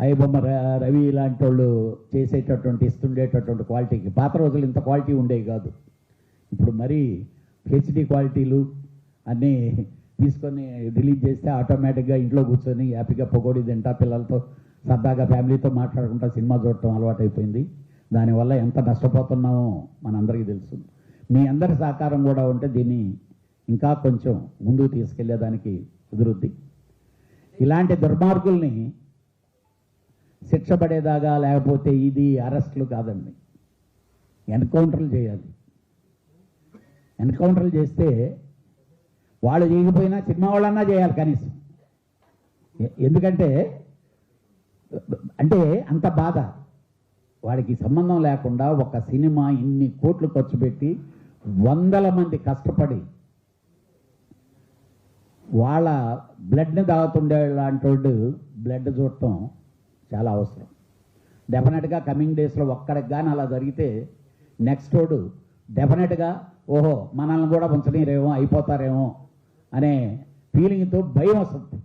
అయ్యబొమ్మ రవి ఇలాంటి వాళ్ళు చేసేటటువంటి ఇస్తుండేటటువంటి క్వాలిటీకి పాత రోజులు ఇంత క్వాలిటీ ఉండేవి కాదు. ఇప్పుడు మరీ హెచ్డి క్వాలిటీలు అన్నీ తీసుకొని రిలీజ్ చేస్తే ఆటోమేటిక్గా ఇంట్లో కూర్చొని హ్యాపీగా పొగోడి తింటా పిల్లలతో సరదాగా ఫ్యామిలీతో మాట్లాడుకుంటా సినిమా చూడటం అలవాటైపోయింది. దానివల్ల ఎంత నష్టపోతున్నామో మనందరికీ తెలుసు. మీ అందరి సహకారం కూడా ఉంటే దీన్ని ఇంకా కొంచెం ముందుకు తీసుకెళ్లేదానికి కుదురుద్ది. ఇలాంటి దుర్మార్గుల్ని శిక్ష పడేదాకా లేకపోతే ఇది అరెస్టులు కాదండి, ఎన్కౌంటర్లు చేయాలి. ఎన్కౌంటర్లు చేస్తే వాళ్ళు చేయకపోయినా సినిమా వాళ్ళన్నా చేయాలి కనీసం. ఎందుకంటే అంటే అంత బాధ వాడికి సంబంధం లేకుండా ఒక సినిమా ఇన్ని కోట్లు ఖర్చు పెట్టి వందల మంది కష్టపడి వాళ్ళ బ్లడ్ని తాగుతుండే లాంటి బ్లడ్ చూడటం చాలా అవసరం. డెఫినెట్గా కమింగ్ డేస్లో ఒక్కడికి కానీ అలా జరిగితే నెక్స్ట్ రోడ్డు డెఫినెట్గా ఓహో మనల్ని కూడా ఉంచనీరేమో అయిపోతారేమో అనే ఫీలింగ్తో భయం వస్తుంది.